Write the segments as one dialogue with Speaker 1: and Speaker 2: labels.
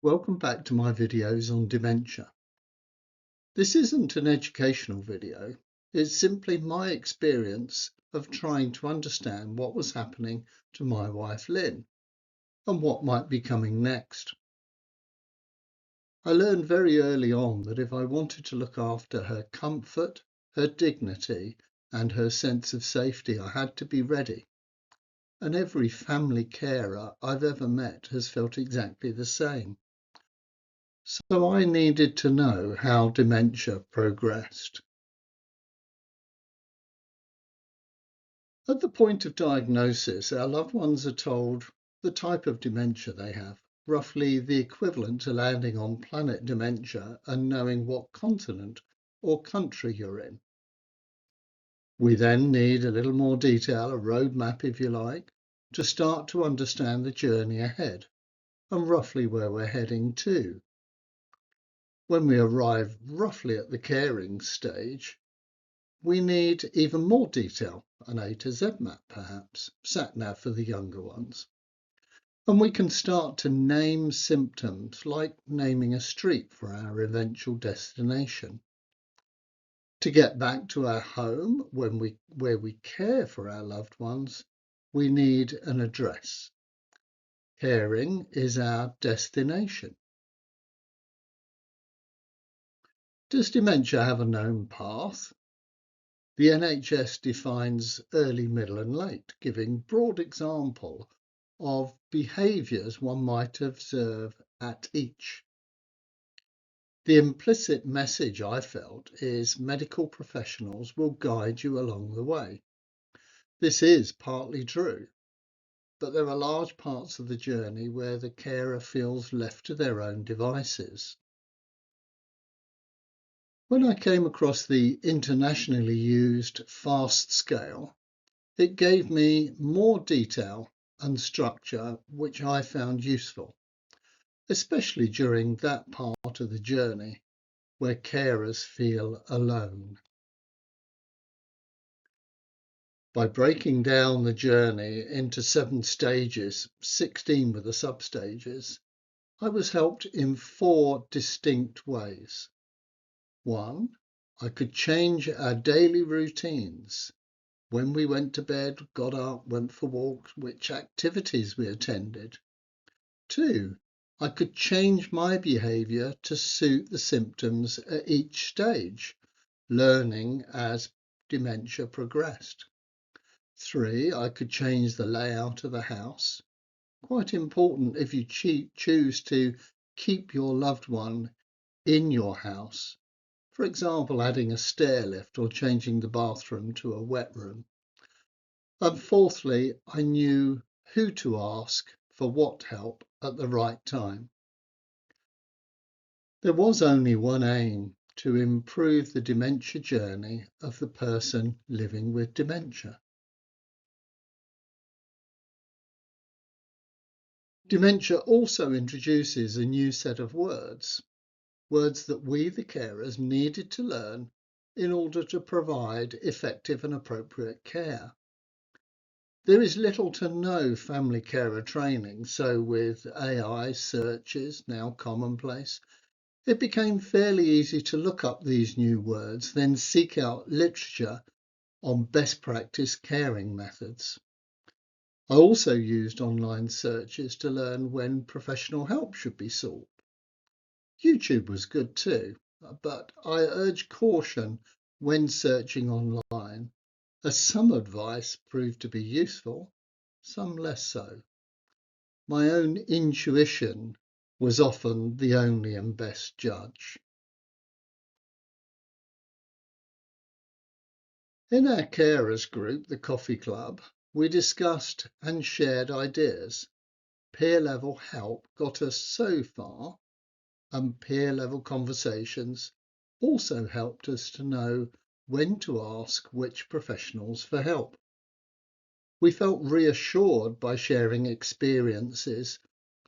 Speaker 1: Welcome back to my videos on dementia. This isn't an educational video, it's simply my experience of trying to understand what was happening to my wife Lynn and what might be coming next. I learned very early on that if I wanted to look after her comfort, her dignity and her sense of safety, I had to be ready. And every family carer I've ever met has felt exactly the same. So I needed to know how dementia progressed. At the point of diagnosis, our loved ones are told the type of dementia they have, roughly the equivalent to landing on planet dementia and knowing what continent or country you're in. We then need a little more detail, a roadmap if you like, to start to understand the journey ahead and roughly where we're heading to. When we arrive roughly at the caring stage, we need even more detail, an A to Z map perhaps, sat-nav for the younger ones. And we can start to name symptoms like naming a street for our eventual destination. To get back to our home where we care for our loved ones, we need an address. Caring is our destination. Does dementia have a known path? The NHS defines early, middle and late, giving broad example of behaviours one might observe at each. The implicit message I felt is medical professionals will guide you along the way. This is partly true, but there are large parts of the journey where the carer feels left to their own devices. When I came across the internationally used FAST scale, it gave me more detail and structure, which I found useful, especially during that part of the journey where carers feel alone. By breaking down the journey into 7 stages, 16 with the sub-stages, I was helped in 4 distinct ways. 1, I could change our daily routines. When we went to bed, got up, went for walks, which activities we attended. 2, I could change my behaviour to suit the symptoms at each stage, learning as dementia progressed. 3, I could change the layout of the house. Quite important if you choose to keep your loved one in your house. For example, adding a stair lift or changing the bathroom to a wet room. And fourthly, I knew who to ask for what help at the right time. There was only one aim: to improve the dementia journey of the person living with dementia. Dementia also introduces a new set of words that we, the carers, needed to learn in order to provide effective and appropriate care. There is little to no family carer training, so with AI searches now commonplace, it became fairly easy to look up these new words, then seek out literature on best practice caring methods. I also used online searches to learn when professional help should be sought. YouTube was good too, but I urge caution when searching online, as some advice proved to be useful, some less so. My own intuition was often the only and best judge. In our carers group, the Coffee Club, we discussed and shared ideas. Peer-level help got us so far, and peer-level conversations also helped us to know when to ask which professionals for help. We felt reassured by sharing experiences,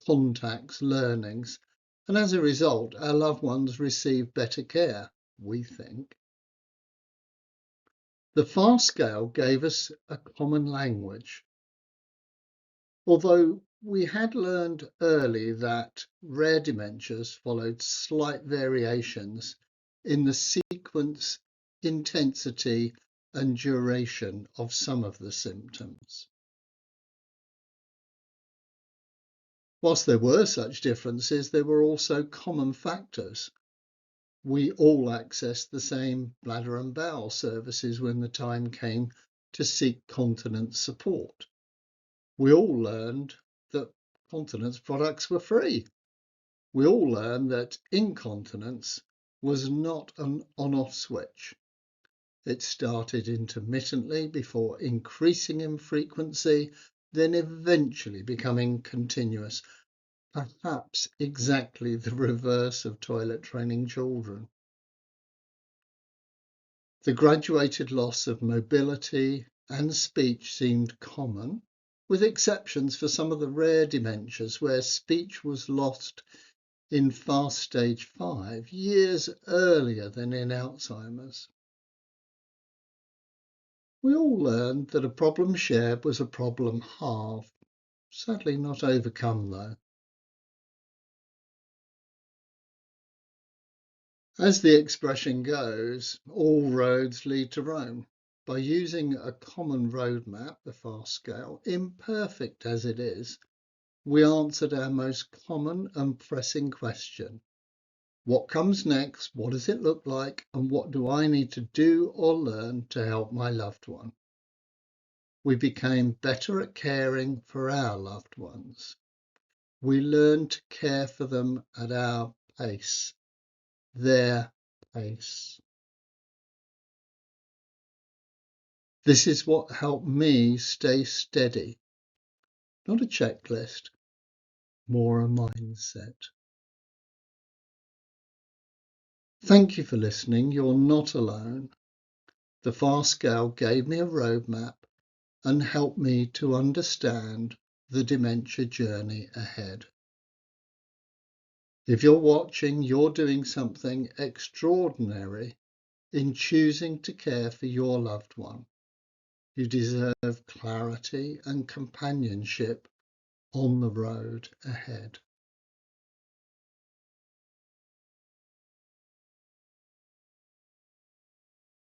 Speaker 1: contacts, learnings, and as a result, our loved ones receive better care, we think. The FAST scale gave us a common language. Although We had learned early that rare dementias followed slight variations in the sequence, intensity, and duration of some of the symptoms. Whilst there were such differences, there were also common factors. We all accessed the same bladder and bowel services when the time came to seek continence support. We all learned that continence products were free. We all learned that incontinence was not an on-off switch. It started intermittently before increasing in frequency, then eventually becoming continuous, perhaps exactly the reverse of toilet training children. The graduated loss of mobility and speech seemed common, with exceptions for some of the rare dementias where speech was lost in fast stage 5 years earlier than in Alzheimer's. We all learned that a problem shared was a problem halved, sadly not overcome though. As the expression goes, all roads lead to Rome. By using a common roadmap, the fast scale, imperfect as it is, we answered our most common and pressing question. What comes next? What does it look like? And what do I need to do or learn to help my loved one? We became better at caring for our loved ones. We learned to care for them at our pace, their pace. This is what helped me stay steady. Not a checklist, more a mindset. Thank you for listening. You're not alone. The fast scale gave me a roadmap and helped me to understand the dementia journey ahead. If you're watching, you're doing something extraordinary in choosing to care for your loved one. You deserve clarity and companionship on the road ahead.